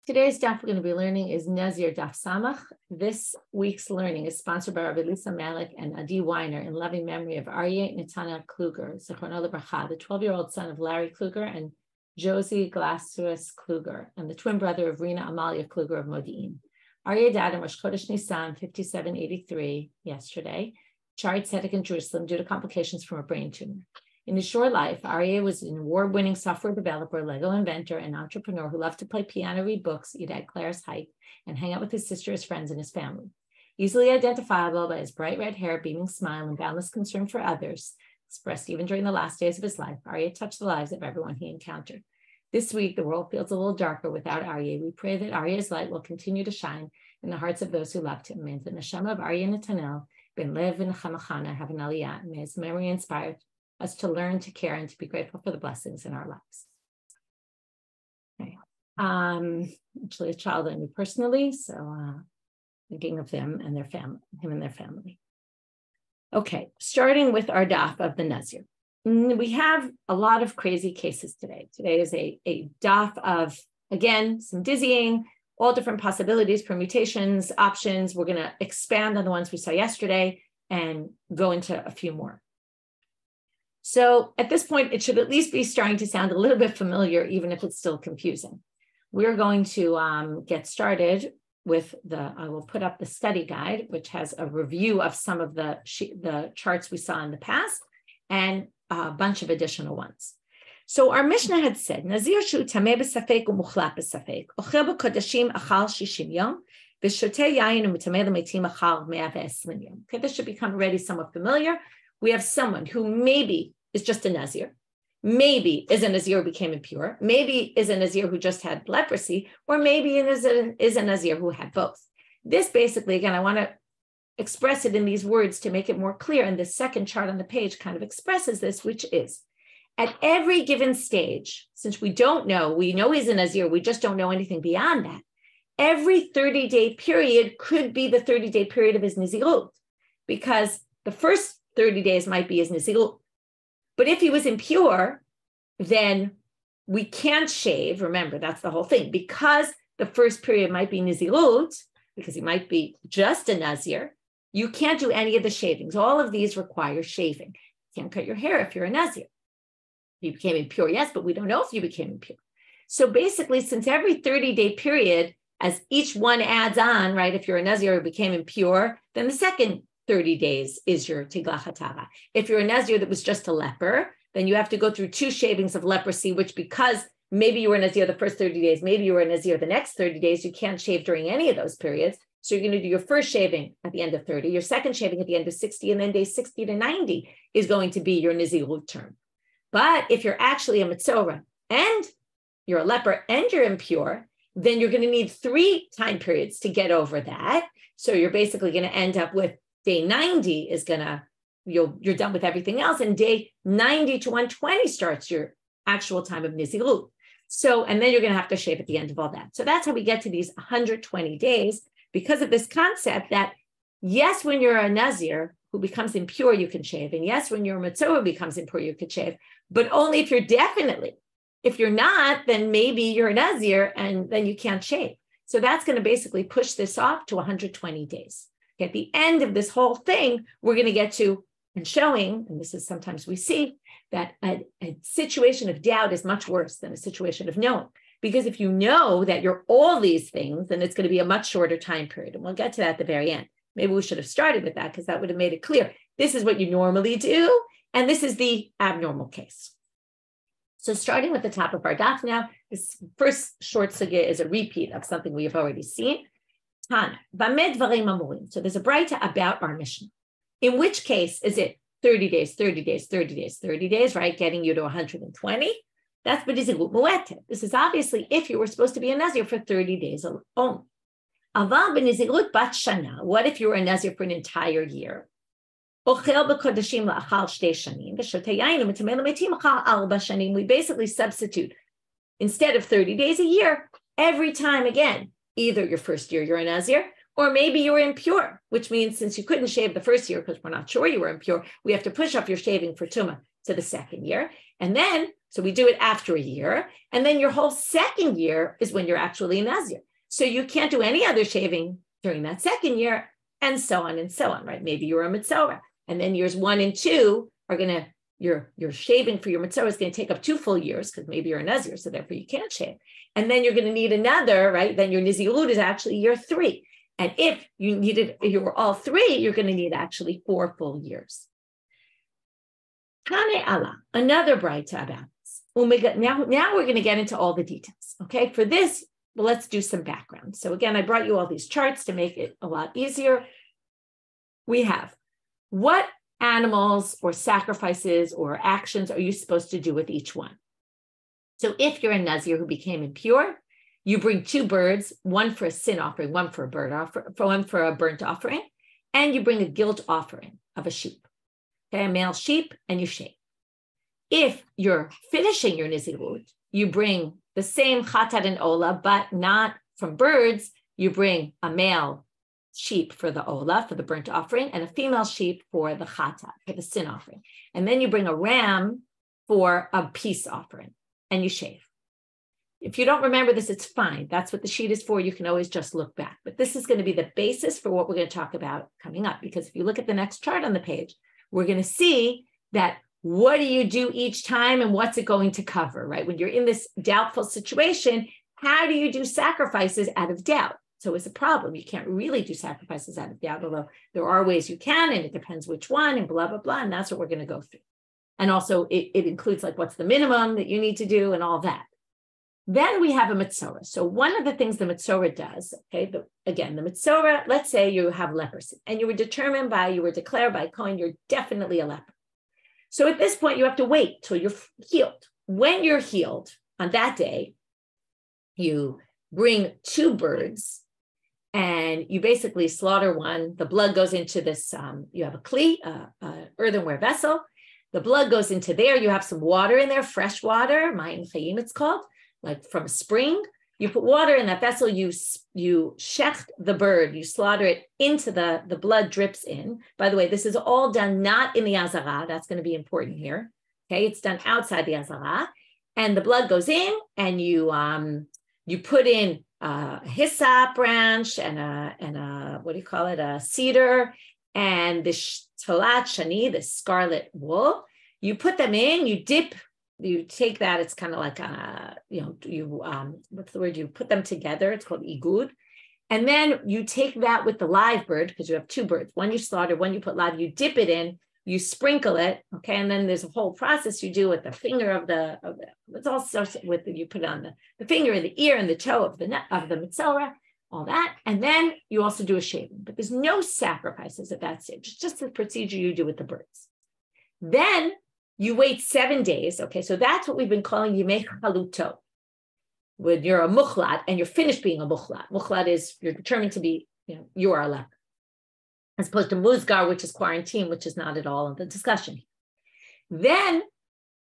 Today's daf we're going to be learning is Nazir Daf Samach. This week's learning is sponsored by Rabbi Lisa Malik and Adi Weiner in loving memory of Aryeh Netanya Kluger, Zichrono Lebracha, the 12-year-old son of Larry Kluger and Josie Glasuas Kluger, and the twin brother of Rina Amalia Kluger of Modi'in. Aryeh died on Rosh Chodesh Nisan, 5783, yesterday, Shari Tzedek in Jerusalem due to complications from a brain tumor. In his short life, Aryeh was an award-winning software developer, Lego inventor, and entrepreneur who loved to play piano, read books, eat at Claire's height, and hang out with his sister, his friends, and his family. Easily identifiable by his bright red hair, beaming smile, and boundless concern for others, expressed even during the last days of his life, Aryeh touched the lives of everyone he encountered. This week, the world feels a little darker without Aryeh. We pray that Aryeh's light will continue to shine in the hearts of those who loved him. May the neshama of Aryeh Netanel, ben Lev and Chamachana, have an aliyah, and may his memory inspire us to learn, to care, and to be grateful for the blessings in our lives. Okay. Actually, a child I knew personally, so thinking of them and their family, him and their family. Okay, starting with our daf of the Nazir. We have a lot of crazy cases today. Today is a daf of, again, some dizzying, all different possibilities, permutations, options. We're going to expand on the ones we saw yesterday and go into a few more. So at this point, it should at least be starting to sound a little bit familiar, even if it's still confusing. We're going to get started with I will put up the study guide, which has a review of some of the charts we saw in the past and a bunch of additional ones. So our Mishnah had said, Nazir shu tameh b'safek u'muchlap b'safek, ochel b'kodashim achal 60 yom, v'shoteh yayin u'mitameh l'metim achal 120 yom. Okay, this should become already somewhat familiar. We have someone who maybe is just a Nazir, maybe is a Nazir who became impure, maybe is a Nazir who just had leprosy, or maybe is a Nazir who had both. This basically, again, I want to express it in these words to make it more clear, and the second chart on the page kind of expresses this, which is, at every given stage, since we know he's a Nazir, we just don't know anything beyond that, every 30-day period could be the 30-day period of his nezirut, because the first 30 days might be his nezirut. But if he was impure, then we can't shave. Remember, that's the whole thing. Because the first period might be nezirut, because he might be just a Nazir, you can't do any of the shavings. All of these require shaving. You can't cut your hair if you're a Nazir. You became impure, yes, but we don't know if you became impure. So basically, since every 30-day period, as each one adds on, right, if you're a Nazir who became impure, then the second 30 days is your tigla hatara. If you're a Nazir that was just a leper, then you have to go through 2 shavings of leprosy, which because maybe you were a Nazir the first 30 days, maybe you were a Nazir the next 30 days, you can't shave during any of those periods. So you're going to do your first shaving at the end of 30, your second shaving at the end of 60, and then day 60 to 90 is going to be your nezirut term. But if you're actually a metzora and you're a leper and you're impure, then you're going to need 3 time periods to get over that. So you're basically going to end up with day 90 is you're done with everything else. And day 90 to 120 starts your actual time of nezirut. So, and then you're going to have to shave at the end of all that. So that's how we get to these 120 days because of this concept that, yes, when you're a Nazir who becomes impure, you can shave. And yes, when you're a Mitzvah who becomes impure, you can shave. But only if if you're not, then maybe you're a Nazir and then you can't shave. So that's going to basically push this off to 120 days. At the end of this whole thing, we're going to get to and showing, and this is sometimes we see, that a situation of doubt is much worse than a situation of knowing. Because if you know that you're all these things, then it's going to be a much shorter time period. And we'll get to that at the very end. Maybe we should have started with that because that would have made it clear. This is what you normally do, and this is the abnormal case. So starting with the top of our daf now, this first short sugya is a repeat of something we have already seen. Tana, Bamed Varim Amurim. So there's a braita about our Mishnah. In which case is it 30 days, 30 days, 30 days, 30 days, right? Getting you to 120. That's b'nezirut mu'etet. This is obviously if you were supposed to be a Nazir for 30 days only. Aval b'nezirut bat shana. What if you were a Nazir for an entire year? Ochel b'kodashim la'achal shtei shanim. V'shotei yayin u'mitameh l'metim achal arba shanim. We basically substitute, instead of 30 days a year, every time again, either your first year you're a Nazir, or maybe you were impure, which means since you couldn't shave the first year because we're not sure you were impure, we have to push off your shaving for Tumah to the second year. And then, So we do it after a year. And then your whole second year is when you're actually a Nazir. So you can't do any other shaving during that second year, and so on, right? Maybe you're a Mitzorah. And then years 1 and 2 are going to, your shaving for your Mitzorah is going to take up 2 full years because maybe you're a Nazir, so therefore you can't shave. And then you're going to need another, right? Then your nezirut is actually year 3. And if you were all 3, you're going to need actually 4 full years. Tane Allah, another braita about this. Now we're going to get into all the details. Okay, for this, well, let's do some background. So again, I brought you all these charts to make it a lot easier. We have what animals or sacrifices or actions are you supposed to do with each one? So if you're a Nazir who became impure, you bring 2 birds, one for a sin offering, one for a burnt offering, and you bring a guilt offering of a sheep, okay, a male sheep, and you shave. If you're finishing your nezirut, you bring the same chatat and ola, but not from birds. You bring a male sheep for the ola, for the burnt offering, and a female sheep for the chatat, for the sin offering. And then you bring a ram for a peace offering, and you shave. If you don't remember this, it's fine. That's what the sheet is for. You can always just look back. But this is going to be the basis for what we're going to talk about coming up. Because if you look at the next chart on the page, we're going to see that what do you do each time and what's it going to cover, right? When you're in this doubtful situation, how do you do sacrifices out of doubt? So it's a problem. You can't really do sacrifices out of doubt, although there are ways you can, and it depends which one, and blah, blah, blah. And that's what we're going to go through. And also it includes like what's the minimum that you need to do and all that. Then we have a Mitzorah. So one of the things the Mitzorah does, okay, the Mitzorah, let's say you have leprosy and you were declared by Kohen, you're definitely a leper. So at this point, you have to wait till you're healed. When you're healed on that day, you bring 2 birds and you basically slaughter one. The blood goes into this, you have a kli, earthenware vessel. The blood goes into there. You have some water in there, fresh water, mayim chayim it's called, like from a spring. You put water in that vessel, you shecht the bird, you slaughter it into the blood drips in. By the way, this is all done not in the azara. That's going to be important here. Okay, it's done outside the azara. And the blood goes in and you put in a hyssop branch and a what do you call it? A cedar and the talat shani, the scarlet wool. You put them in, you take that, it's kind of like, what's the word? You put them together. It's called igud. And then you take that with the live bird, because you have 2 birds. One you slaughter, one you put live, you dip it in, you sprinkle it. Okay. And then there's a whole process you do with the finger it's all starts with, you put it on the finger and the ear and the toe of the Mitzorah, all that. And then you also do a shaving, but there's no sacrifices at that stage. It's just the procedure you do with the birds. Then you wait 7 days. Okay, so that's what we've been calling Yimei Chaluto. When you're a muchlat and you're finished being a muchlat. Muchlat is you're determined to be, you are a leper. As opposed to muzgar, which is quarantine, which is not at all in the discussion. Then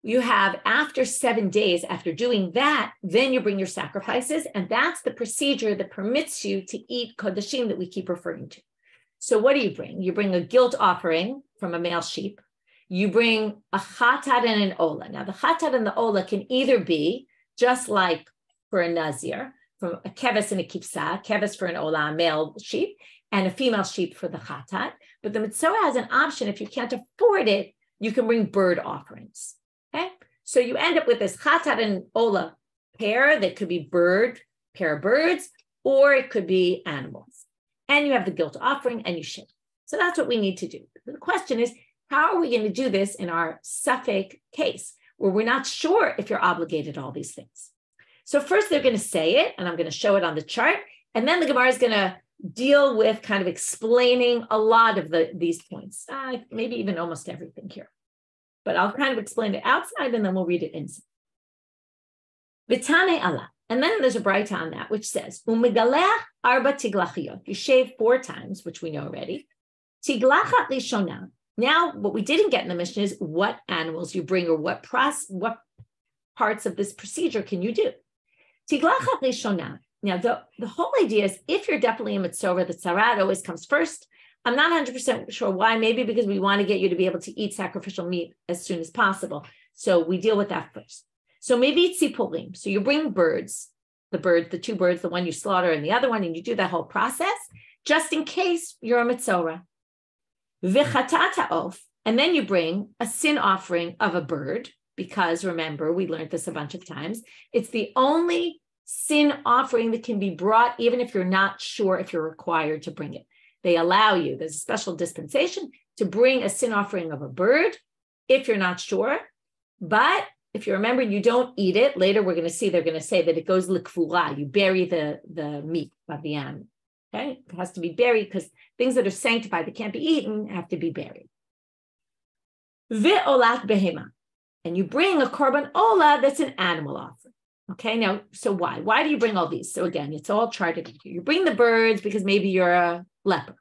you have, after 7 days, after doing that, then you bring your sacrifices. And that's the procedure that permits you to eat kodashim that we keep referring to. So what do you bring? You bring a guilt offering from a male sheep. You bring a chatat and an ola. Now, the chatat and the ola can either be, just like for a Nazir, from a keves and a kipsa, keves for an ola, a male sheep, and a female sheep for the chatat. But the Mitzorah has an option. If you can't afford it, you can bring bird offerings. Okay? So you end up with this chatat and ola pair that could be pair of birds, or it could be animals. And you have the guilt offering and you shave. So that's what we need to do. The question is, how are we going to do this in our suffix case where we're not sure if you're obligated to all these things? So first they're going to say it, and I'm going to show it on the chart. And then the Gemara is going to deal with kind of explaining a lot of these points, maybe even almost everything here. But I'll kind of explain it outside and then we'll read it inside. Vitane Allah. And then there's a braita on that, which says, Umigaleach arba tiglachiyot. You shave 4 times, which we know already. Tiglachat lishona. Now, what we didn't get in the mission is what animals you bring or what parts of this procedure can you do. Tiglachat lishona. Now, the whole idea is if you're definitely a Mitzorah, the tzarat always comes first. I'm not 100% sure why. Maybe because we want to get you to be able to eat sacrificial meat as soon as possible. So we deal with that first. So maybe it's sipulim. So you bring birds, the two birds, the one you slaughter and the other one, and you do that whole process just in case you're a mitzora. V'chatata of, and then you bring a sin offering of a bird, because remember, we learned this a bunch of times. It's the only sin offering that can be brought, even if you're not sure if you're required to bring it. They allow you, there's a special dispensation to bring a sin offering of a bird if you're not sure. But if you remember, you don't eat it. Later, we're going to see, they're going to say that it goes likfura. You bury the meat of the animal. Okay, it has to be buried because things that are sanctified that can't be eaten have to be buried. Ve'olat behema, and you bring a korban ola that's an animal offering. Okay, now, so why? Why do you bring all these? So again, it's all charted here. You bring the birds because maybe you're a leper,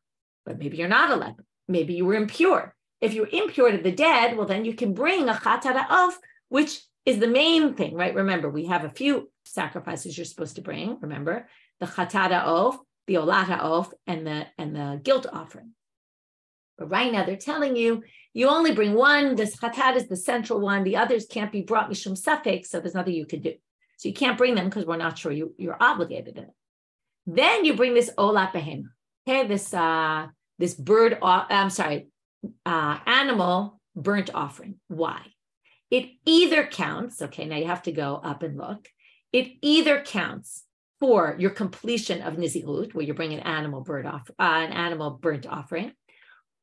but maybe you're not a leper. Maybe you were impure. If you're impure to the dead, well, then you can bring a chatara of, which is the main thing, right? Remember, we have a few sacrifices you're supposed to bring. Remember, the chatara of, the olata of, and the guilt offering. But right now they're telling you, you only bring one. This chatat is the central one. The others can't be brought mishum safek, so there's nothing you could do. So you can't bring them because we're not sure you're obligated in it. Then you bring this olat behema. Okay, this bird, animal burnt offering. Why? It either counts, okay, now you have to go up and look. It either counts for your completion of nezirut, where you bring an animal burnt offering,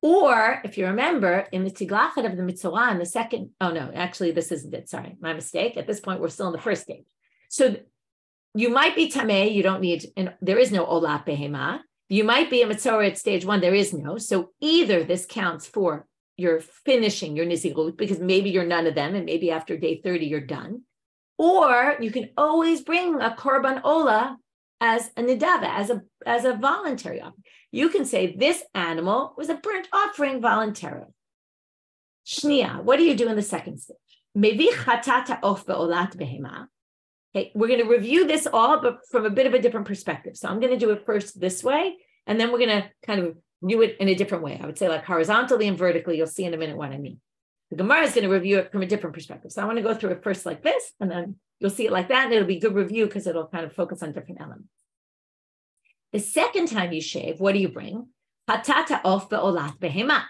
or if you remember in the tiglachet of the mitzvah in the second, oh no, actually this isn't it, sorry, my mistake. At this point, we're still in the first stage. So you might be tameh, you don't need, and there is no olat behema. You might be a mitzvah at stage one, there is no. So either this counts for you're finishing your nezirut, because maybe you're none of them, and maybe after day 30, you're done. Or you can always bring a korban ola as a nidava, as a voluntary offering. You can say this animal was a burnt offering voluntarily. Shnia, what do you do in the second stage? Mevi chatata of be'olat behema. Okay, we're going to review this all, but from a bit of a different perspective. So I'm going to do it first this way, and then we're going to kind of view it in a different way. I would say like horizontally and vertically. You'll see in a minute what I mean. The Gemara is going to review it from a different perspective. So I want to go through it first like this, and then you'll see it like that, and it'll be good review because it'll kind of focus on different elements. The second time you shave, what do you bring? Hatata of be'olat behema.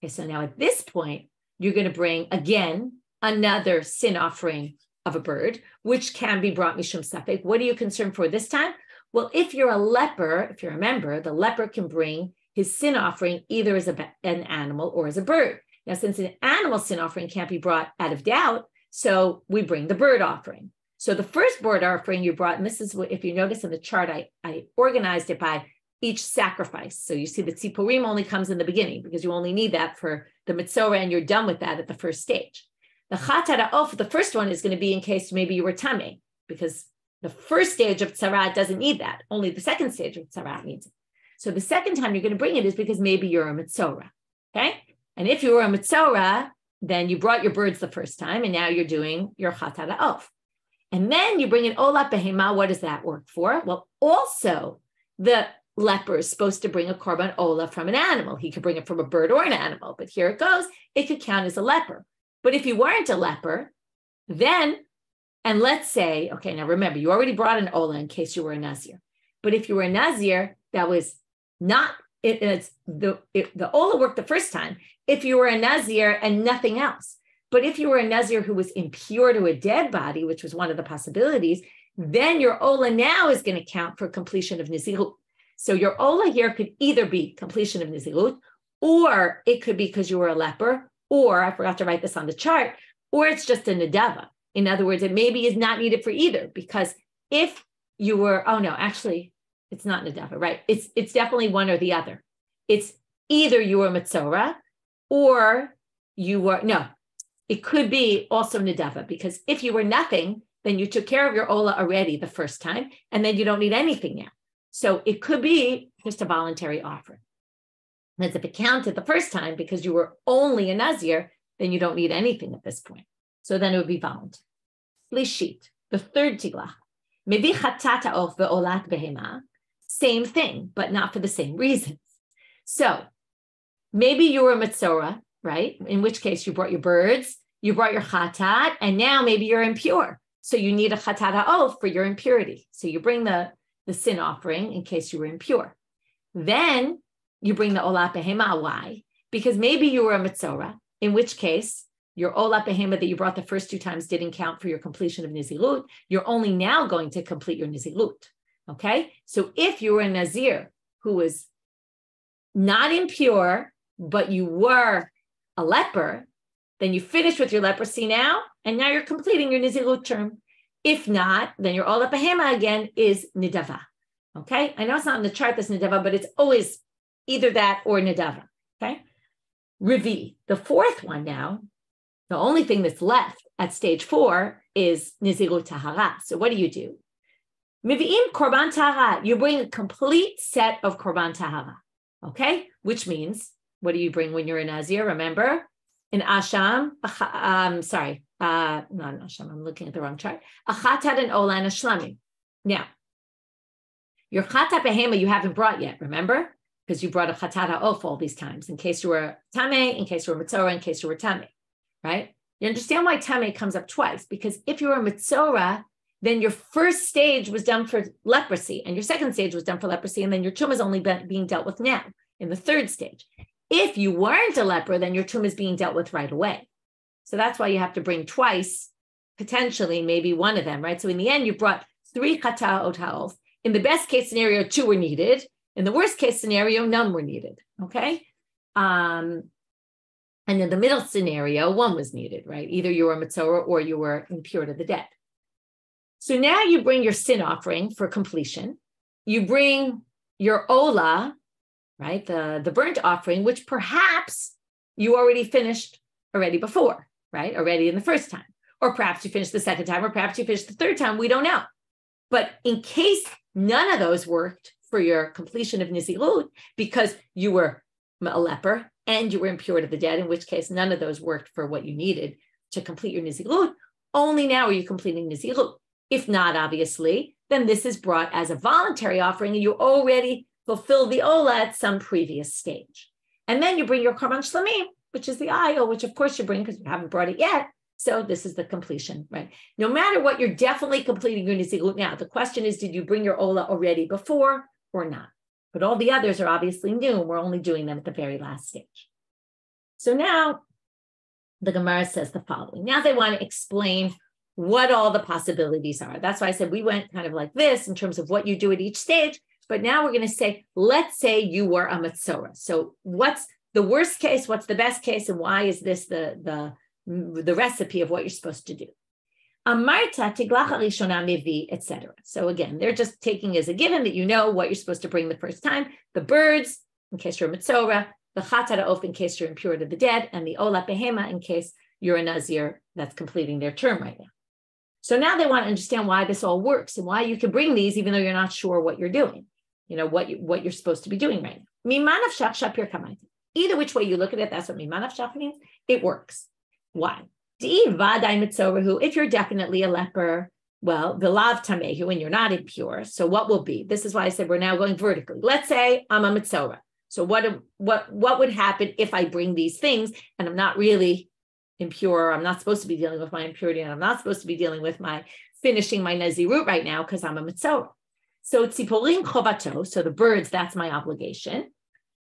Okay, so now at this point, you're going to bring, again, another sin offering of a bird, which can be brought mishum safek. What are you concerned for this time? Well, if you're a leper, if you remember, the leper can bring his sin offering either as an animal or as a bird. Now, since an animal sin offering can't be brought out of doubt, so we bring the bird offering. So the first bird offering you brought, and this is what, if you notice in the chart, I organized it by each sacrifice. So you see that tzipurim only comes in the beginning because you only need that for the mitzvah, and you're done with that at the first stage. The chatara of, the first one is going to be in case maybe you were tameh, because the first stage of tzarat doesn't need that. Only the second stage of tzarat needs it. So the second time you're going to bring it is because maybe you're a mitzvah, okay? And if you were a mitzvah, then you brought your birds the first time, and now you're doing your chatara of. And then you bring an olat behema. What does that work for? Well, also the leper is supposed to bring a korban ola from an animal. He could bring it from a bird or an animal, but here it goes. It could count as a leper. But if you weren't a leper, then, and let's say, okay, now remember, you already brought an ola in case you were a Nazir. But if you were a Nazir, that was not, the ola worked the first time if you were a Nazir and nothing else. But if you were a Nazir who was impure to a dead body, which was one of the possibilities, then your ola now is going to count for completion of nezirut. So your ola here could either be completion of nezirut, or it could be because you were a leper, or I forgot to write this on the chart, or it's just a nedava. In other words, it maybe is not needed for either, because if you were, oh no, actually, it's not nedava, right? It's definitely one or the other. It's either you were mitzora, or you were, no, it could be also nedava, because if you were nothing, then you took care of your ola already the first time, and then you don't need anything now. So it could be just a voluntary offering. And if it counted the first time because you were only a Nazir, then you don't need anything at this point. So then it would be voluntary. Lishit, the third tiglach. Maybe chatata of ve'olat behema, same thing, but not for the same reasons. So maybe you were a mitzora, right? In which case you brought your birds, you brought your chatat, and now maybe you're impure. So you need a chatat ha'of for your impurity. So you bring the sin offering in case you were impure. Then you bring the olah behema. Why? Because maybe you were a mitzora, in which case your olah behema that you brought the first 2 times didn't count for your completion of nezirut. You're only now going to complete your nezirut. Okay? So if you were a Nazir who was not impure, but you were a leper, then you finish with your leprosy now, and now you're completing your nezirut term. If not, then your olah behema again is nidava. Okay? I know it's not on the chart, this nidava, but it's always either that or nidava. Okay? Revi, the 4th one now, the only thing that's left at stage 4 is nezirut tahara. So what do? Mivi'im korban tahara. You bring a complete set of korban tahara. Okay? Which means, what do you bring when you're a Nazir? Remember? In Asham, not in Asham, I'm looking at the wrong chart. A chatat and olah and a shlamim. Now, your chatat behema you haven't brought yet, remember? Because you brought a chatat ha'of all these times, in case you were tameh, in case you were mitzora, in case you were tameh, right? You understand why tameh comes up twice? Because if you were a mitzora, then your first stage was done for leprosy, and your second stage was done for leprosy, and then your tumah is only being dealt with now, in the 3rd stage. If you weren't a leper, then your tumah is being dealt with right away. So that's why you have to bring twice, potentially, maybe one of them, right? So in the end, you brought 3 chatat ha'of. In the best case scenario, 2 were needed. In the worst case scenario, none were needed, okay? And in the middle scenario, 1 was needed, right? Either you were a mitzora or you were impure to the dead. So now you bring your sin offering for completion. You bring your olah, right? The burnt offering, which perhaps you already finished already before, right? Already in the first time. Or perhaps you finished the second time, or perhaps you finished the third time. We don't know. But in case none of those worked for your completion of nezirut, because you were a leper and you were impure to the dead, in which case none of those worked for what you needed to complete your nezirut, only now are you completing nezirut. If not, obviously, then this is brought as a voluntary offering and you already fulfilled the olah at some previous stage. And then you bring your korban shlamim, which is the ayil, which of course you bring because you haven't brought it yet. So this is the completion, right? No matter what, you're definitely completing your nezirut now. The question is, did you bring your olah already before or not? But all the others are obviously new, and we're only doing them at the very last stage. So now the Gemara says the following. Now they want to explain what all the possibilities are. That's why I said we went kind of like this in terms of what you do at each stage. But now we're going to say, let's say you were a mitzora. So what's the worst case? What's the best case? And why is this the recipe of what you're supposed to do? Amarta tiglach harishona mivi, etc. So again, they're just taking as a given that you know what you're supposed to bring the first time: the birds, in case you're a mitzora, the chatat ha'of in case you're impure to the dead, and the olah behema in case you're a Nazir that's completing their term right now. So now they want to understand why this all works and why you can bring these even though you're not sure what you're doing, you know, what you're supposed to be doing right now. Mimanav shach shapir kamaiti. Either which way you look at it, that's what mimanav shach means. It works. Why? If you're definitely a leper, well, v'lav tamehu, and you're not impure. So what will be? This is why I said we're now going vertically. Let's say I'm a mitzora. So what would happen if I bring these things and I'm not really impure? I'm not supposed to be dealing with my impurity, and I'm not supposed to be dealing with my finishing my nezirut right now because I'm a mitzora. So tziporim chovato. So the birds, that's my obligation.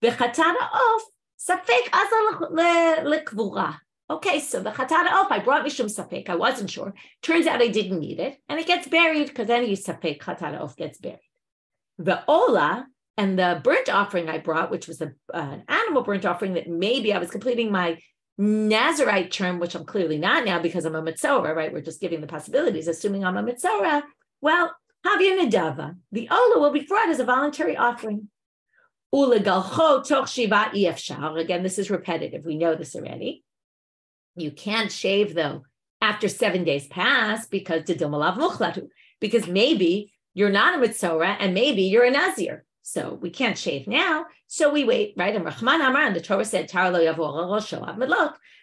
V'chatat ha'of safek azar lekvura. Okay, so the chatat ha'of, I brought mishum safek. I wasn't sure. Turns out I didn't need it, and it gets buried because any safek chatat ha'of gets buried. The olah and the burnt offering I brought, which was an animal burnt offering that maybe I was completing my Nazirite term, which I'm clearly not now because I'm a mitzora, right? We're just giving the possibilities, assuming I'm a mitzora. Well, havia nedava. The olah will be brought as a voluntary offering. Ulegalcho toch shiva efshar. Again, this is repetitive. We know this already. You can't shave though after 7 days pass because because maybe you're not a mitzora and maybe you're a Nazir. So we can't shave now. So we wait, right? And Rahman Amar, and the Torah said,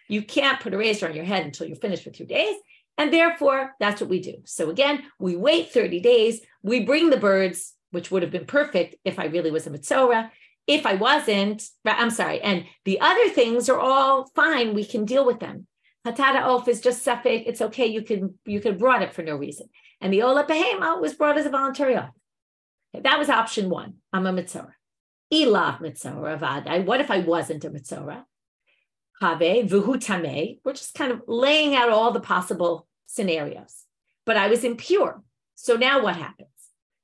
you can't put a razor on your head until you're finished with your days. And therefore, that's what we do. So again, we wait 30 days. We bring the birds, which would have been perfect if I really was a mitzora. If I wasn't, I'm sorry. And the other things are all fine. We can deal with them. Chatad ha'of is just safek. It's okay. You could brought it for no reason. And the ola behema was brought as a voluntary offering. Okay, that was option one. I'm a mitzora. Ilav mitzora vadai. What if I wasn't a mitzora? Have v'hu tamei. We're just kind of laying out all the possible scenarios. But I was impure. So now what happens?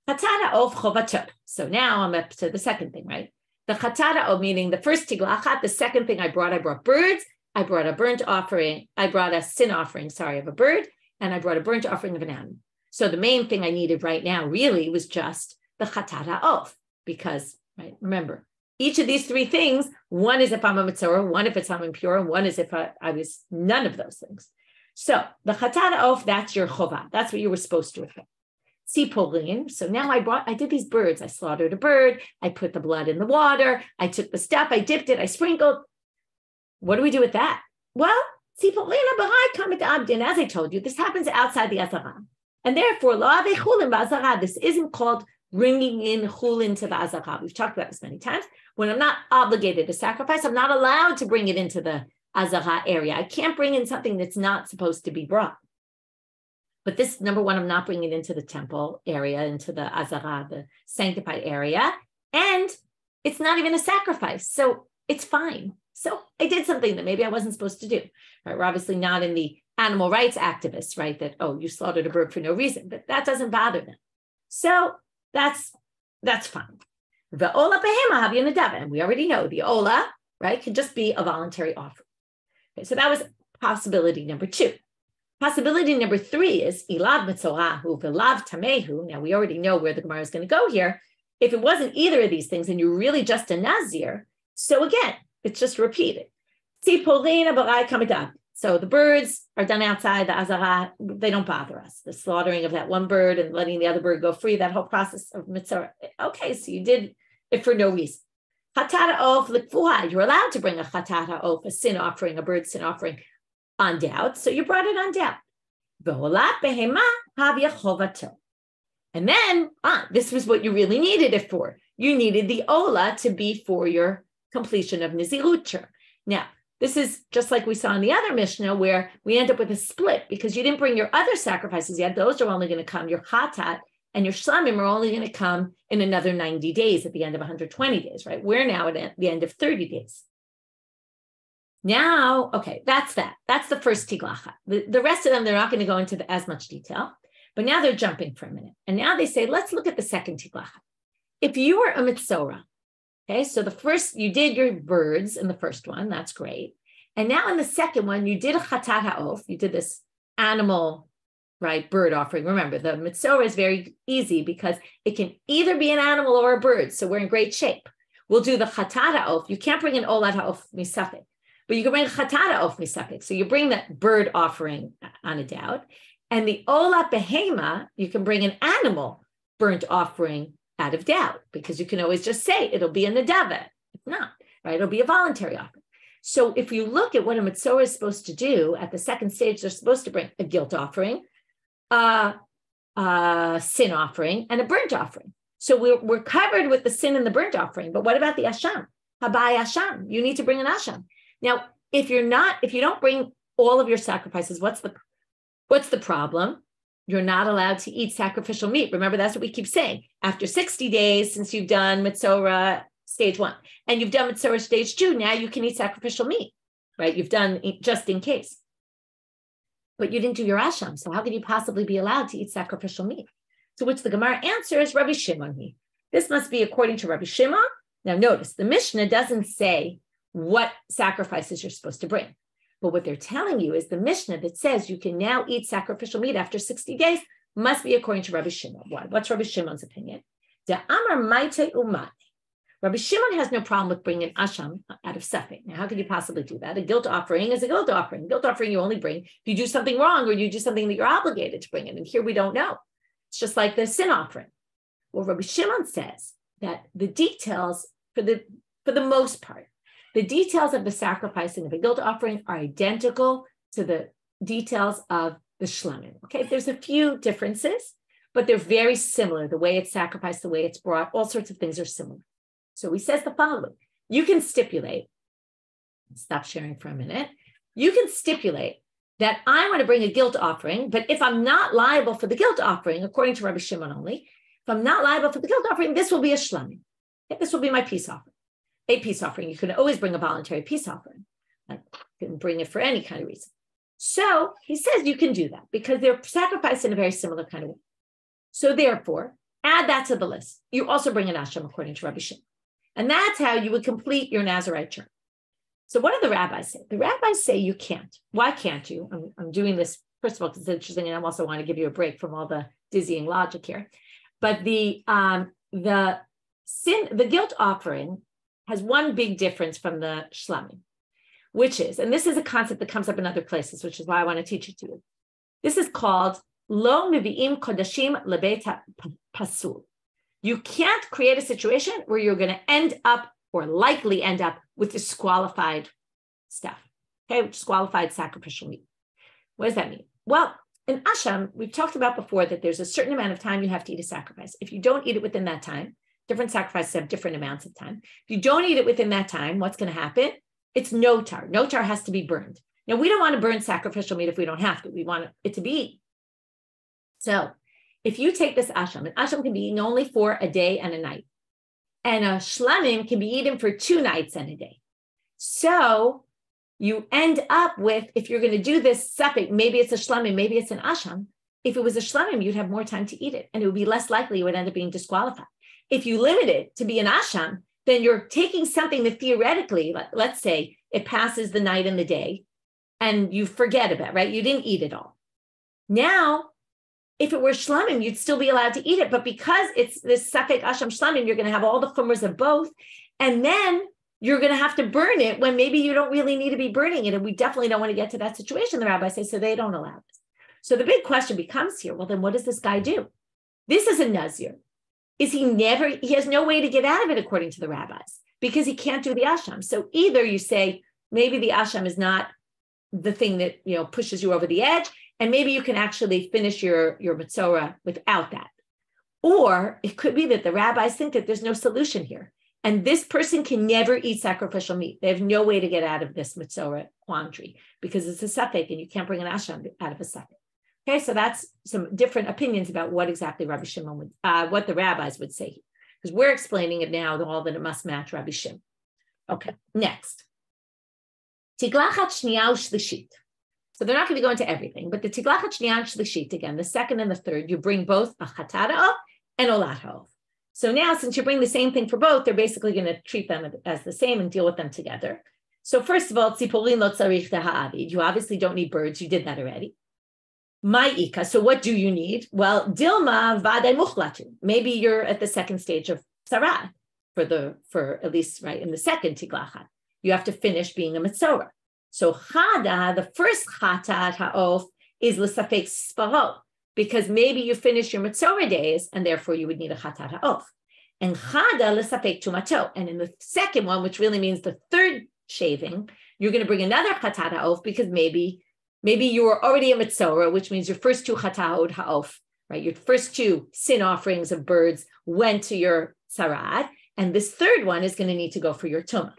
Chatad ha'of chovato. So now I'm up to the second thing, right? The chatad ha'of, meaning the first tiglachat, the second thing I brought birds. I brought a burnt offering. I brought a sin offering, of a bird. And I brought a burnt offering of an animal. So the main thing I needed right now really was just the chatad ha'of. Because, right, remember, each of these three things, one is if I'm a mitzora, one if I'm impure, and one is if I was none of those things. So the chatad ha'of, that's your chova. That's what you were supposed to have. Sipolin. So now I did these birds. I slaughtered a bird. I put the blood in the water. I took the stuff. I dipped it. I sprinkled. What do we do with that? Well, sipolin b'hai kamet abdin. As I told you, this happens outside the azara. And therefore, this isn't called bringing in chulin to the azara. We've talked about this many times. When I'm not obligated to sacrifice, I'm not allowed to bring it into the azara area. I can't bring in something that's not supposed to be brought. But this, number one, I'm not bringing it into the temple area, into the azara, the sanctified area. And it's not even a sacrifice. So it's fine. So I did something that maybe I wasn't supposed to do. Right? We're obviously not in the animal rights activists, right? That, oh, you slaughtered a bird for no reason, but that doesn't bother them. So that's fine. The ola behema havya nedava, and we already know the ola, right, can just be a voluntary offering. Okay, so that was possibility number two. Possibility number three is ilav mitzorahu v'lav tamehu. Now we already know where the Gemara is going to go here. If it wasn't either of these things and you're really just a Nazir, so again, it's just repeated. So the birds are done outside the azara. They don't bother us. The slaughtering of that one bird and letting the other bird go free, that whole process of mitzvah. Okay, so you did it for no reason. Chatad ha'of l'kfuha. You're allowed to bring a chatad ha'of, a sin offering, a bird sin offering, on doubt. So you brought it on doubt. And then, this was what you really needed it for. You needed the ola to be for your completion of nezirut. Now, this is just like we saw in the other Mishnah where we end up with a split because you didn't bring your other sacrifices yet. Those are only going to come. Your chatat and your shlamim are only going to come in another 90 days at the end of 120 days, right? We're now at the end of 30 days. Now, okay, that's that. That's the first tiglacha. The rest of them, they're not going to go into as much detail, but now they're jumping for a minute. And now they say, let's look at the second tiglacha. If you were a mitzora, okay, so the first, you did your birds in the first one, that's great. And now in the second one, you did a chatad ha'of, you did this animal, right, bird offering. Remember, the mitzora is very easy because it can either be an animal or a bird, so we're in great shape. We'll do the chatad ha'of. You can't bring an olad ha'of misafek, but you can bring a chatad ha'of misafek. So you bring that bird offering on a doubt. And the olat behema, you can bring an animal burnt offering out of doubt, because you can always just say it'll be a nedava. If not, right, it'll be a voluntary offering. So if you look at what a mitzvah is supposed to do at the second stage, they're supposed to bring a guilt offering, a sin offering, and a burnt offering. So we're covered with the sin and the burnt offering. But what about the asham? Habai asham. You need to bring an asham. Now, if you don't bring all of your sacrifices, what's the problem? You're not allowed to eat sacrificial meat. Remember, that's what we keep saying. After 60 days, since you've done Mitzorah stage 1, and you've done Mitzorah stage 2, now you can eat sacrificial meat, right? You've done just in case. But you didn't do your asham, so how could you possibly be allowed to eat sacrificial meat? To which the Gemara answers, Rabbi Shimon. This must be according to Rabbi Shimon. Now notice, the Mishnah doesn't say what sacrifices you're supposed to bring. But what they're telling you is the Mishnah that says you can now eat sacrificial meat after 60 days must be according to Rabbi Shimon. Why? What's Rabbi Shimon's opinion? The Amar Maite Umate. Rabbi Shimon has no problem with bringing asham out of safek. Now, how could you possibly do that? A guilt offering is a guilt offering. Guilt offering you only bring if you do something wrong or you do something that you're obligated to bring in. And here we don't know. It's just like the sin offering. Well, Rabbi Shimon says that the details, for the most part, the details of the sacrificing of a guilt offering are identical to the details of the shlamim. Okay, there's a few differences, but they're very similar. The way it's sacrificed, the way it's brought, all sorts of things are similar. So he says the following. You can stipulate, stop sharing for a minute. You can stipulate that I want to bring a guilt offering, but if I'm not liable for the guilt offering, according to Rabbi Shimon only, if I'm not liable for the guilt offering, this will be a shlamim. Okay, this will be my peace offering. A peace offering. You can always bring a voluntary peace offering. Like, you can bring it for any kind of reason. So he says you can do that because they're sacrificed in a very similar kind of way. So therefore, add that to the list. You also bring an asham according to Rabbi Shimon. And that's how you would complete your Nazirite term. So what do the rabbis say? The rabbis say you can't. Why can't you? I'm doing this, first of all, because it's interesting, and I also want to give you a break from all the dizzying logic here. But the guilt offering has one big difference from the shlamim, which is, and this is a concept that comes up in other places, which is why I want to teach it to you. This is called lo mevi'im kodashim lebeit pasul. You can't create a situation where you're going to end up or likely end up with disqualified stuff, okay, disqualified sacrificial meat. What does that mean? Well, in Asham, we've talked about before that there's a certain amount of time you have to eat a sacrifice. If you don't eat it within that time, different sacrifices have different amounts of time. If you don't eat it within that time, what's going to happen? It's notar. Notar has to be burned. Now, we don't want to burn sacrificial meat if we don't have to. We want it to be eaten. So if you take this asham, an asham can be eaten only for a day and a night. And a shlamim can be eaten for 2 nights and a day. So you end up with, if you're going to do this suffix, maybe it's a shlamim, maybe it's an asham. If it was a shlamim, you'd have more time to eat it. And it would be less likely you would end up being disqualified. If you limit it to be an asham, then you're taking something that theoretically, let's say it passes the night and the day, and you forget about it, right? You didn't eat it all. Now, if it were shlamim, you'd still be allowed to eat it. But because it's this safek asham shlamim, you're going to have all the chumras of both. And then you're going to have to burn it when maybe you don't really need to be burning it. And we definitely don't want to get to that situation, the rabbis say, so they don't allow this. So the big question becomes here, well, then what does this guy do? This is a Nazir. He has no way to get out of it according to the rabbis because he can't do the asham. So either you say, maybe the asham is not the thing that, pushes you over the edge, and maybe you can actually finish your metzora without that. Or it could be that the rabbis think that there's no solution here. And this person can never eat sacrificial meat. They have no way to get out of this metzora quandary because it's a safek and you can't bring an asham out of a safek. Okay, so that's some different opinions about what exactly Rabbi Shimon would, what the rabbis would say. Because we're explaining it now, all that it must match Rabbi Shimon. Okay, next. Tiglachat shniya shlishit. So they're not going to go into everything, but the tiglachat shniya shlishit, again, the second and the third, you bring both a chatat ha'of and olat ha'of. So now, since you bring the same thing for both, they're basically going to treat them as the same and deal with them together. So first of all, tziporin lo tzarich ha'avid. You obviously don't need birds. You did that already. Ma'ika. So what do you need? Well, dilma v'adai muchlatu. Maybe you're at the second stage of tzara for at least right in the second tiglachat. You have to finish being a metzora. So chada, the first chatat ha'of, is l'safek sparo, because maybe you finish your metzora days, and therefore you would need a chatat ha'of. And chada l'safek tumato. And in the second one, which really means the third shaving, you're going to bring another chatat ha'of because maybe you were already a metzora, which means your first 2 chatat ha'of, right? Your first 2 sin offerings of birds went to your tzarad, and this third one is going to need to go for your tumah.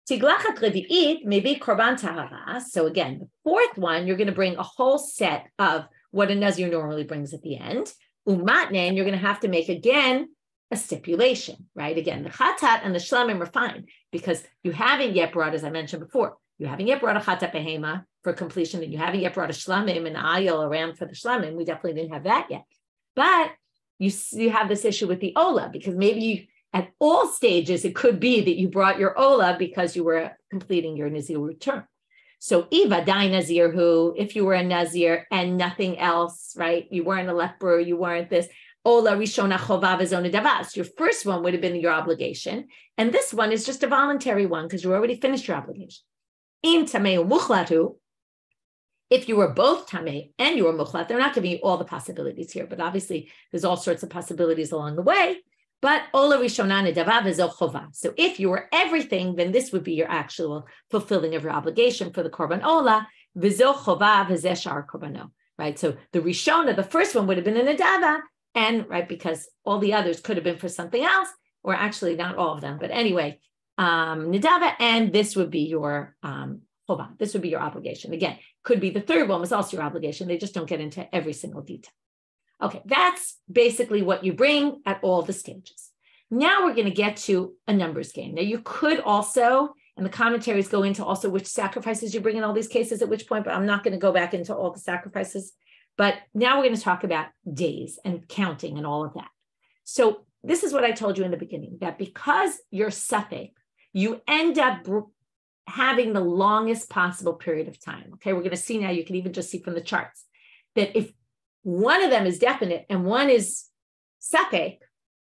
Tiglachat revi'it, maybe korban tahara. So again, the fourth one, you're going to bring a whole set of what a Nazir normally brings at the end. Umatne, and you're going to have to make again a stipulation, right? Again, the chatat and the shlamim are fine because you haven't yet brought, as I mentioned before, you haven't yet brought a chatat behema for completion, and you haven't yet brought a shlamim and ayil around for the shlamim. We definitely didn't have that yet. But you have this issue with the ola because maybe at all stages, it could be that you brought your ola because you were completing your nezirut term. So Eva dai Nazir, who, if you were a Nazir and nothing else, right? You weren't a leper, you weren't this. Ola rishona chovav v'zona davas. Your first one would have been your obligation. And this one is just a voluntary one because you already finished your obligation. In tamei muchlatu, if you were both tamei and you were muchlat, they're not giving you all the possibilities here, but obviously there's all sorts of possibilities along the way. But ola rishonana davav v'zo chova. So if you were everything, then this would be your actual fulfilling of your obligation for the korban ola. V'zo chova v'zeh shar korbano. Right. So the rishona, the first one would have been a nedava, and right because all the others could have been for something else, or actually not all of them. But anyway, nedava, and this would be your chova. This would be your obligation. Again, could be the third one was also your obligation. They just don't get into every single detail. Okay, that's basically what you bring at all the stages. Now we're going to get to a numbers game. Now you could also, and the commentaries go into also which sacrifices you bring in all these cases at which point, but I'm not going to go back into all the sacrifices. But now we're going to talk about days and counting and all of that. So this is what I told you in the beginning, that because you're suffix, you end up having the longest possible period of time. Okay, we're going to see now, you can even just see from the charts, that if one of them is definite and one is suffix,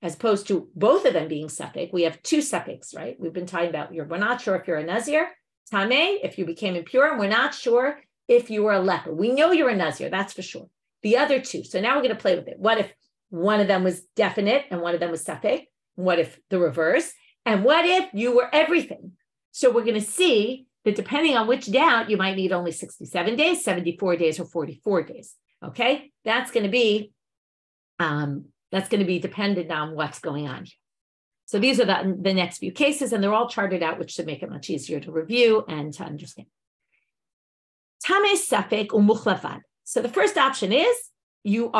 as opposed to both of them being suffix, we have two suffix, right? We've been talking about, we're not sure if you're a Nazir, Tameh, if you became impure, and we're not sure if you were a leper. We know you're a Nazir, that's for sure. The other two, so now we're going to play with it. What if one of them was definite and one of them was suffix? What if the reverse? And what if you were everything? So we're going to see that depending on which doubt, you might need only 67 days, 74 days, or 44 days. Okay, that's going to be dependent on what's going on here. So these are the next few cases, and they're all charted out, which should make it much easier to review and to understand. Tameh safek umuchlavad. So the first option is you're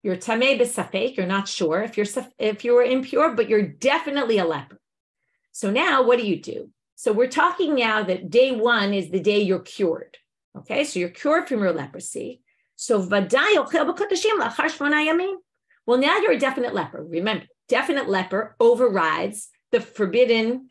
tameh b'safek. You're not sure if you're impure, but you're definitely a leper. So now what do? So we're talking now that day one is the day you're cured. Okay, so you're cured from your leprosy. So vaday ochel b'kodashim lachar shmona yamim. Well, now you're a definite leper. Remember, definite leper overrides the forbidden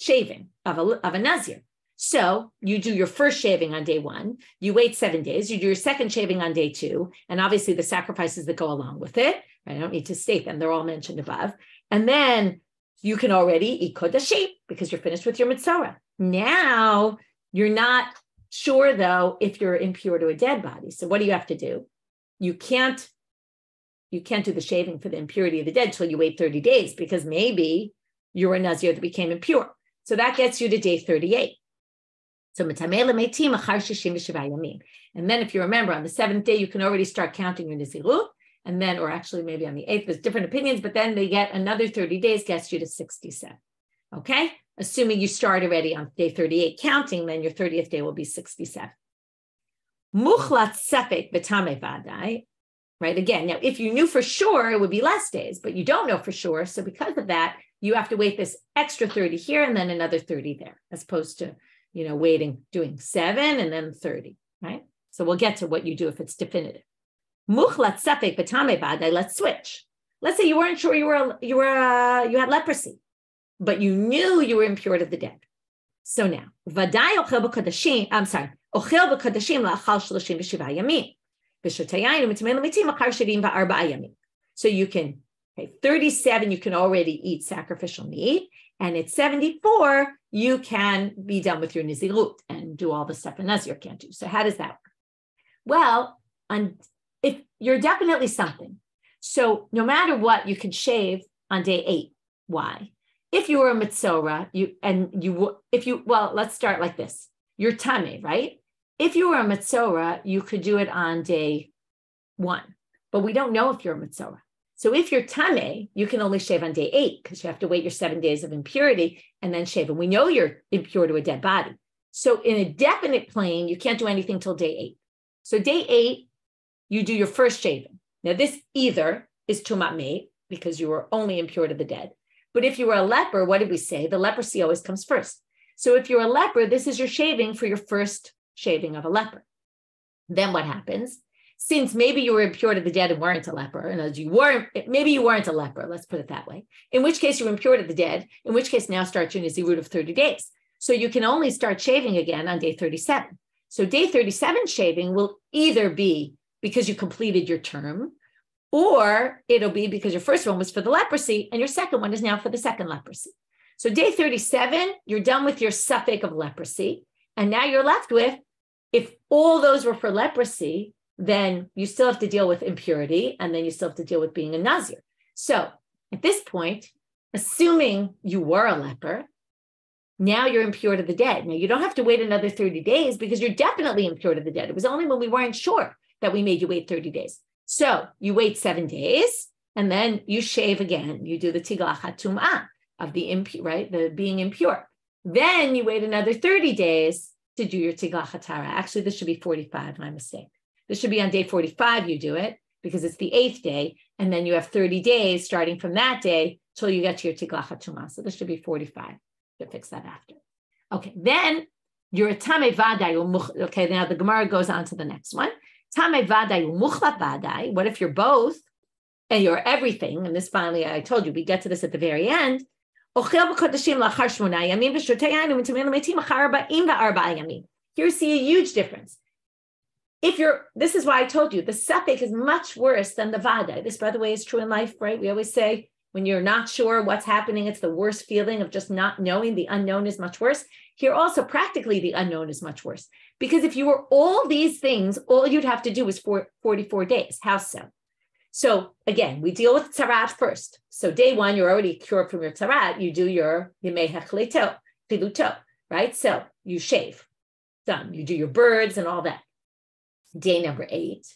shaving of a Nazir. So you do your first shaving on day one, you wait 7 days, you do your second shaving on day 2, and obviously the sacrifices that go along with it. I don't need to state them, they're all mentioned above. And then you can already eat kodashim because you're finished with your mitzvah. Now you're not sure though if you're impure to a dead body. So what do you have to do? You can't do the shaving for the impurity of the dead till you wait 30 days because maybe you're a Nazir that became impure. So that gets you to day 38. So and then if you remember, on the 7th day, you can already start counting your nezirut, and then, or actually maybe on the 8th, there's different opinions, but then they get another 30 days, gets you to 67. Okay? Assuming you start already on day 38 counting, then your 30th day will be 67. Muchlat safek b'tameh vadai. Right? Again, now, if you knew for sure, it would be less days, but you don't know for sure. So because of that, you have to wait this extra 30 here and then another 30 there, as opposed to, doing 7 and then 30, right? So we'll get to what you do if it's definitive. Muchlat safek b'tameh vadai, let's switch. Let's say you weren't sure you had leprosy, but you knew you were impure to the dead. So now, vadai ochel b'kodashim, ochel b'kodashim la'achal 37 yamim. So you can, 37, you can already eat sacrificial meat, and at 74, you can be done with your nezirut and do all the stuff a Nazir can't do. So how does that work? Well, if you're definitely something, so no matter what, you can shave on day 8. Why? If you were a mitzorah, let's start like this. You're tameh, right? If you were a mitzorah, you could do it on day 1, but we don't know if you're a mitzorah. So if you're tameh, you can only shave on day 8 because you have to wait your 7 days of impurity and then shave. And we know you're impure to a dead body. So in a definite plane, you can't do anything till day 8. So day 8, you do your first shaving. Now this either is tumat mate because you were only impure to the dead. But if you were a leper, what did we say? The leprosy always comes first. So if you're a leper, this is your shaving for your first shaving of a leper. Then what happens? Since maybe you were impure to the dead and weren't a leper, and maybe you weren't a leper, let's put it that way, in which case you were impure to the dead, in which case now starts your nezirut of 30 days. So you can only start shaving again on day 37. So day 37 shaving will either be because you completed your term, or it'll be because your first one was for the leprosy and your second one is now for the second leprosy. So day 37, you're done with your suffix of leprosy, and now you're left with, if all those were for leprosy, then you still have to deal with impurity, and then you still have to deal with being a Nazir. So at this point, assuming you were a leper, now you're impure to the dead. Now you don't have to wait another 30 days because you're definitely impure to the dead. It was only when we weren't sure that we made you wait 30 days. So you wait 7 days, and then you shave again. You do the tiglachat tum'ah of the impure, right? The being impure. Then you wait another 30 days to do your tiglacha tara. Actually, this should be 45, my mistake. This should be on day 45 you do it because it's the 8th day. And then you have 30 days starting from that day till you get to your tiglacha tuma. So this should be 45. To fix that after. Okay, then you're a tame vaday. Okay, now the Gemara goes on to the next one. Tame vaday umuchlat vaday. What if you're both and you're everything? And this finally, I told you, we get to this at the very end. Here see a huge difference. This is why I told you, the safek is much worse than the vaday. This, by the way, is true in life, right? We always say, when you're not sure what's happening, it's the worst feeling of just not knowing. The unknown is much worse. Here also, practically, the unknown is much worse. Because if you were all these things, all you'd have to do is 44 days. How so? So again, we deal with tzarat first. So day 1, you're already cured from your tzarat. You do your yemei chiluto, right? So you shave. Done. You do your birds and all that. Day number 8,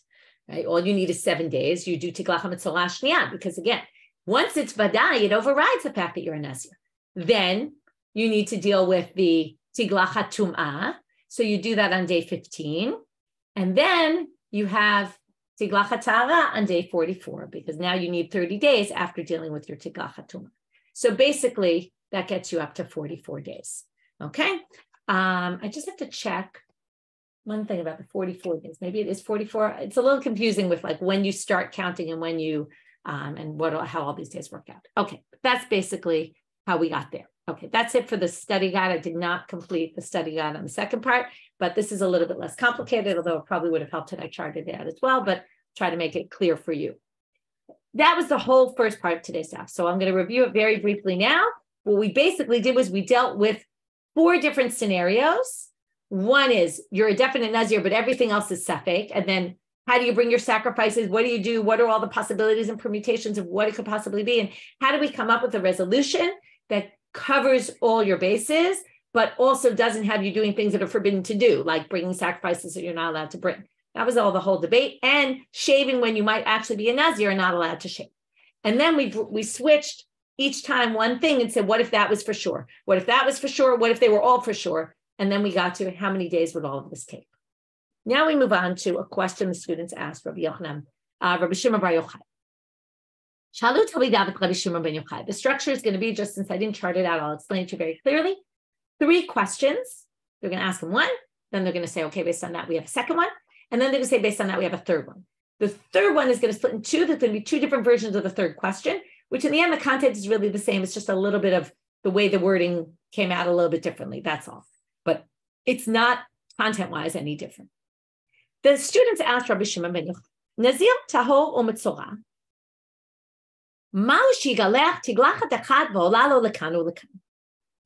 right? All you need is 7 days. You do tiglacha mitzorah shniyah, because again, once it's vadai, it overrides the fact that you're a Nazir. Then you need to deal with the tiglacha tum'ah. So you do that on day 15. And then you have tiglacha tara on day 44, because now you need 30 days after dealing with your tiglacha tum'ah. So basically, that gets you up to 44 days. Okay? I just have to check one thing about the 44 days. Maybe it is 44. It's a little confusing with like when you start counting and when you and how all these days work out. Okay, that's basically how we got there. Okay, that's it for the study guide. I did not complete the study guide on the second part, but this is a little bit less complicated, although it probably would have helped had I charted it out as well, but try to make it clear for you. That was the whole first part of today's stuff. So I'm going to review it very briefly now. What we basically did was we dealt with 4 different scenarios. One is you're a definite Nazir, but everything else is safek, and then how do you bring your sacrifices? What do you do? What are all the possibilities and permutations of what it could possibly be? And how do we come up with a resolution that covers all your bases, but also doesn't have you doing things that are forbidden to do, like bringing sacrifices that you're not allowed to bring? That was all the whole debate. And shaving when you might actually be a Nazir and not allowed to shave. And then we switched each time one thing and said, what if that was for sure? What if that was for sure? What if they were all for sure? And then we got to how many days would all of this take? Now we move on to a question the students asked Rabbi Shimon bar Yochai. The structure is going to be, just since I didn't chart it out, I'll explain it to you very clearly. 3 questions. They're going to ask them one. Then they're going to say, okay, based on that, we have a second one. And then they're going to say, based on that, we have a third one. The third one is going to split in 2. There's going to be 2 different versions of the third question, which in the end, the content is really the same. It's just a little bit of the way the wording came out a little bit differently. That's all. But it's not content-wise any different. The students asked Rabbi Shimon ben Yochai, Nazir tahor or mitzorah,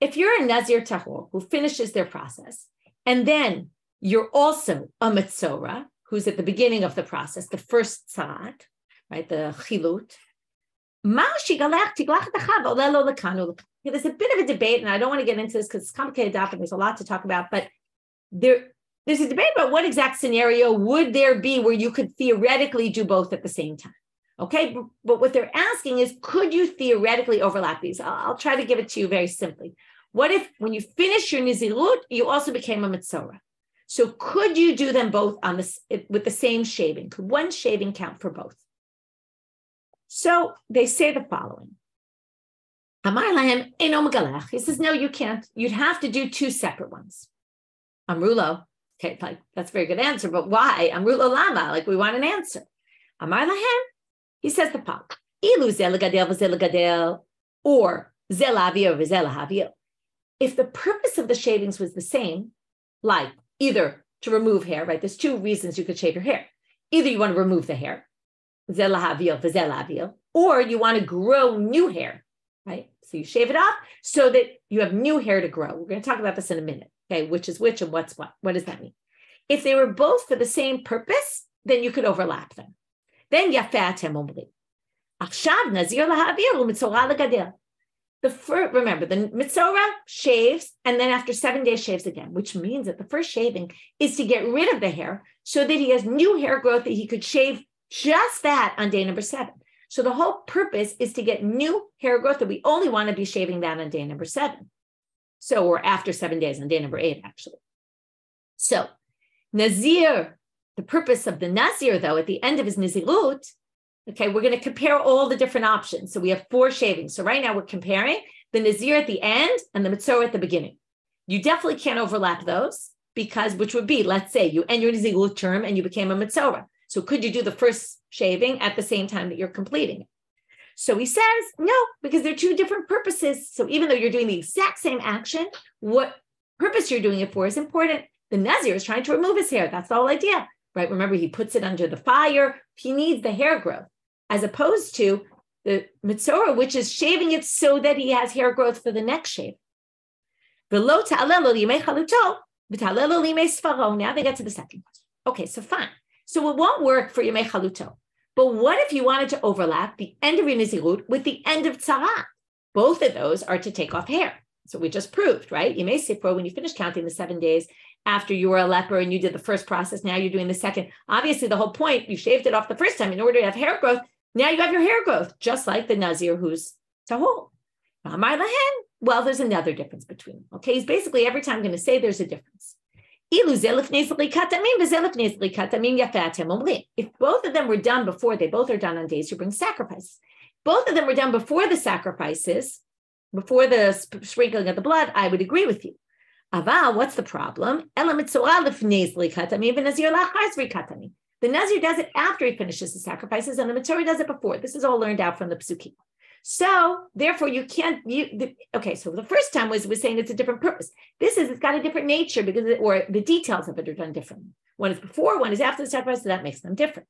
if you're a Nazir tahor who finishes their process, and then you're also a mitzorah who's at the beginning of the process, the first tzad, right, the chilut, there's a bit of a debate, and I don't want to get into this because it's complicated and there's a lot to talk about, but there's a debate about what exact scenario would there be where you could theoretically do both at the same time. Okay, but what they're asking is, could you theoretically overlap these? I'll try to give it to you very simply. What if when you finish your nezirut, you also became a mitzorah? So could you do them both on this with the same shaving? Could one shaving count for both? So they say the following. Amar lahem eno megalech. He says, no, you can't. You'd have to do 2 separate ones. Amrulo. Okay, like that's a very good answer, but why? Amrulo lama, like we want an answer. Amar lahem, he says the following. Ilu zel gadel v'zel gadel, or zel avir v'zel havir. If the purpose of the shavings was the same, like either to remove hair, right? There's 2 reasons you could shave your hair. Either you want to remove the hair, zel havir v'zel havir, or you want to grow new hair, right? So you shave it off so that you have new hair to grow. We're going to talk about this in a minute. Okay, which is which and what's what? What does that mean? If they were both for the same purpose, then you could overlap them. Then yafat omri. Achshav nazir lahavir u'mitzorah legadel. Remember, the mitzorah shaves, and then after 7 days shaves again, which means that the first shaving is to get rid of the hair so that he has new hair growth that he could shave just that on day number 7. So the whole purpose is to get new hair growth, that we only want to be shaving that on day number 7. So, or after 7 days on day number 8, actually. So, Nazir, the purpose of the Nazir, though, at the end of his nezirut, okay, we're going to compare all the different options. So we have 4 shavings. So right now we're comparing the Nazir at the end and the Mitzorah at the beginning. You definitely can't overlap those because, which would be, let's say you end your nezirut term and you became a Mitzorah. So could you do the first shaving at the same time that you're completing it? So he says, no, because they're 2 different purposes. So even though you're doing the exact same action, what purpose you're doing it for is important. The Nazir is trying to remove his hair. That's the whole idea, right? Remember, he puts it under the fire. He needs the hair growth, as opposed to the Mitzorah, which is shaving it so that he has hair growth for the next shave. Now they get to the second question. Okay, so fine. So it won't work for Yemei Chaluto. But what if you wanted to overlap the end of your Nezirut with the end of Tzarat? Both of those are to take off hair. So we just proved, right? Yemei Sipro, when you finish counting the 7 days after you were a leper and you did the first process, now you're doing the second. Obviously, the whole point, you shaved it off the first time in order to have hair growth. Now you have your hair growth, just like the Nazir who's Tahol. Well, there's another difference between them. Okay, he's basically every time going to say there's a difference. If both of them were done before, they both are done on days you bring sacrifices. Both of them were done before the sacrifices, before the sprinkling of the blood, I would agree with you. Aval, what's the problem? The Nazir does it after he finishes the sacrifices, and the Mitzorah does it before. This is all learned out from the Psukim. So, therefore, you can't. Okay, so the first time was saying it's a different purpose. It's got a different nature because, or the details of it are done differently. One is before, one is after the sacrifice, so that makes them different.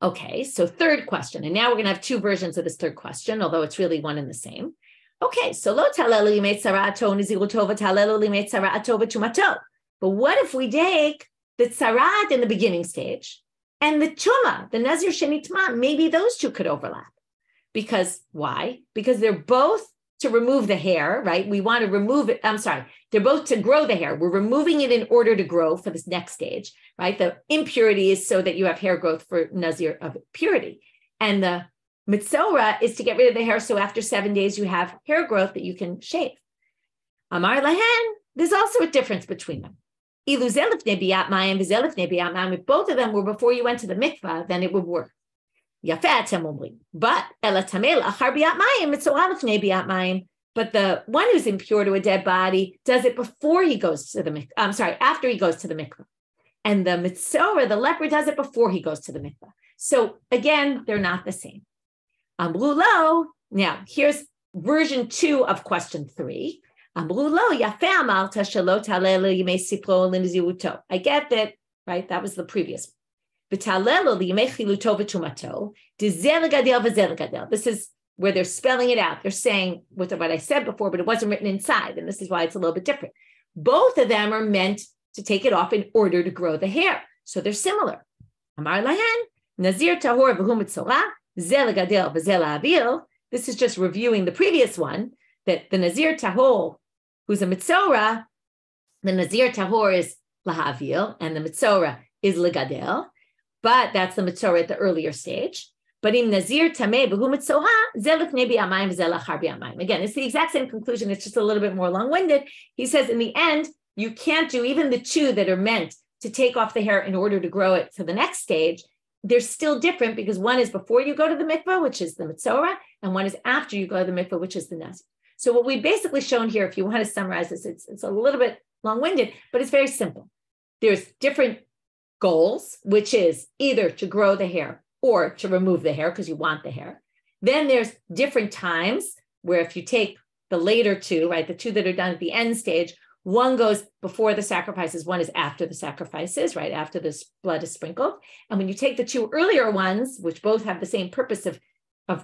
Okay, so third question, and now we're going to have 2 versions of this third question, although it's really one and the same. Okay, so lo talelu limet tzarato nezirutova talelu limet tzarato v'tumato. But what if we take the tzarat in the beginning stage and the tuma, the nazir shenitma, maybe those 2 could overlap. Because why? Because they're both to remove the hair, right? We want to remove it. I'm sorry. They're both to grow the hair. We're removing it in order to grow for this next stage, right? The impurity is so that you have hair growth for Nazir of purity. And the Mitzorah is to get rid of the hair. So after 7 days, you have hair growth that you can shave. Amar lahen, there's also a difference between them. If both of them were before you went to the mikvah, then it would work. But the one who's impure to a dead body does it before he goes to the mikvah. I'm sorry, after he goes to the mikvah. And the Mitzorah, the leper, does it before he goes to the mikvah. So again, they're not the same. Amrulo. Now, here's version 2 of question 3. Amrulo, I get that, right? That was the previous one. This is where they're spelling it out. They're saying what I said before, but it wasn't written inside. And this is why it's a little bit different. Both of them are meant to take it off in order to grow the hair. So they're similar. Amar lahen, Nazir tahor v'hu mitzorah, zel gadel v'zel avil. This is just reviewing the previous one, that the Nazir tahor, who's a mitzorah, the Nazir tahor is lahavil, and the mitzorah is legadel. But that's the Mitzorah at the earlier stage. But in Nazir Tameh B'hu Mitzorah, Zelif Nebi Amayim Zelachar B'Amayim. Again, it's the exact same conclusion. It's just a little bit more long-winded. He says in the end, you can't do even the 2 that are meant to take off the hair in order to grow it to the next stage. They're still different because one is before you go to the mikvah, which is the Mitzorah, and one is after you go to the mikvah, which is the Nazir. So what we've basically shown here, if you want to summarize this, it's a little bit long-winded, but it's very simple. There's different goals, which is either to grow the hair or to remove the hair because you want the hair. Then there's different times where if you take the later 2, right, the 2 that are done at the end stage, one goes before the sacrifices, one is after the sacrifices, right, after this blood is sprinkled. And when you take the 2 earlier ones, which both have the same purpose of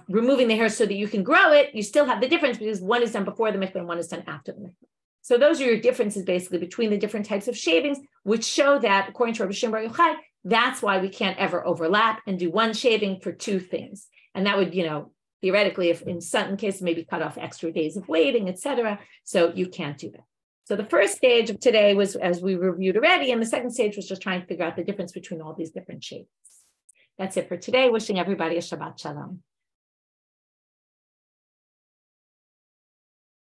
removing the hair so that you can grow it, you still have the difference because one is done before the mikvah and one is done after the mikvah. So those are your differences basically between the different types of shavings, which show that, according to Rabbi Shimon Yochai, that's why we can't ever overlap and do one shaving for 2 things. And that would, theoretically, if in certain cases, maybe cut off extra days of waiting, etc. So you can't do that. So the first stage of today was, as we reviewed already, and the second stage was just trying to figure out the difference between all these different shavings. That's it for today. Wishing everybody a Shabbat Shalom.